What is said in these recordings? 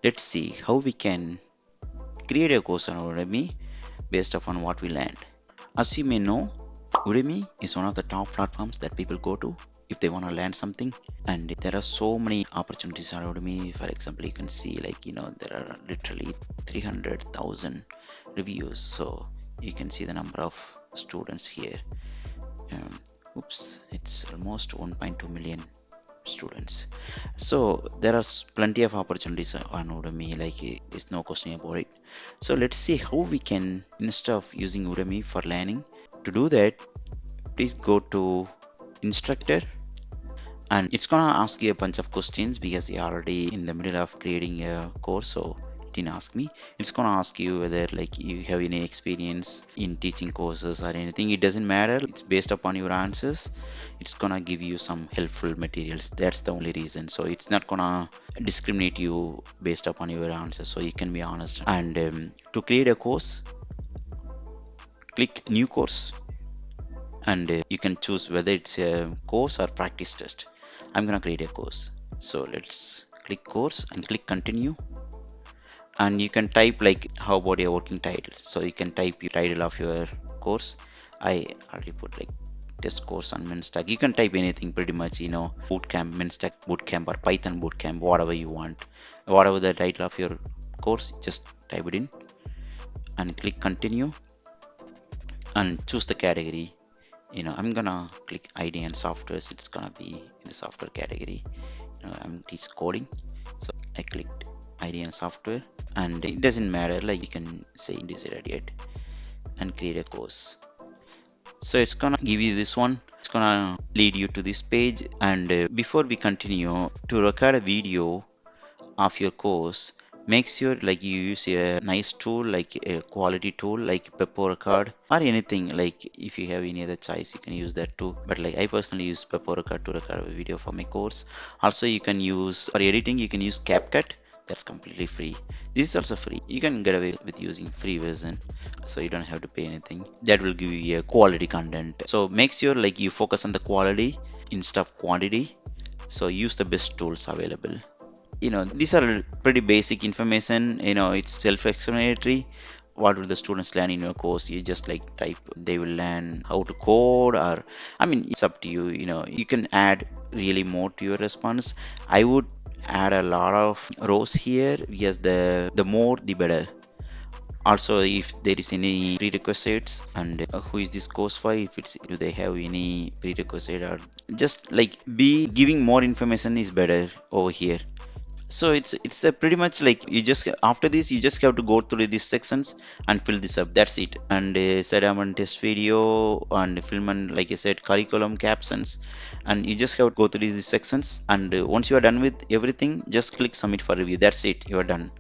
let's see how we can create a course on Udemy based upon what we learned. As you may know, Udemy is one of the top platforms that people go to if they want to learn something, and there are so many opportunities on Udemy. For example, you can see there are literally 300,000 reviews, so you can see the number of students here. It's almost 1.2 million students. So there are plenty of opportunities on Udemy, there's no question about it. So let's see how we can, instead of using Udemy for learning, to do that, please go to instructor, and it's gonna ask you a bunch of questions because you're already in the middle of creating a course, so it didn't ask me. It's gonna ask you whether you have any experience in teaching courses or anything. It doesn't matter, it's based upon your answers. It's gonna give you some helpful materials, that's the only reason. So it's not gonna discriminate you based upon your answers, so you can be honest. And to create a course, click new course, and you can choose whether it's a course or practice test. I'm gonna create a course, so let's click course and click continue. And you can type how about your working title, so you can type your title of your course. I already put test course on MinStack. You can type anything pretty much, bootcamp, MinStack bootcamp, or Python bootcamp, whatever you want. Whatever the title of your course, just type it in and click continue and choose the category. I'm gonna click ID and software, so it's gonna be in the software category. I'm teach coding, so I clicked ID and software, and it doesn't matter, you can say Indie and create a course. So it's gonna give you this one, it's gonna lead you to this page. And before we continue, to record a video of your course, make sure you use a nice tool, like a quality tool like Record or anything. If you have any other choice, you can use that too, but I personally use Record to record a video for my course. Also, you can use, for editing, you can use CapCut. That's completely free. This is also free. You can get away with using free version, so you don't have to pay anything. That will give you a quality content. So make sure you focus on the quality instead of quantity. So use the best tools available. These are pretty basic information. It's self-explanatory. What will the students learn in your course? You just type, they will learn how to code, or it's up to you. You can add really more to your response. I would add a lot of rows here, because the more the better. Also, if there is any prerequisites, and who is this course for, if it's, do they have any prerequisite, or just be giving more information is better over here. So it's a pretty much you just, after this, you just have to go through these sections and fill this up. That's it. And set up and test video and film, and like I said, curriculum captions, and you just have to go through these sections. And once you are done with everything, just click submit for review. That's it, you are done.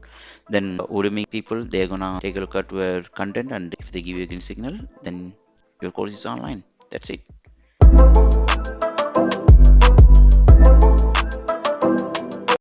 Then Udemy people, they're gonna take a look at your content, and if they give you a green signal, then your course is online. That's it.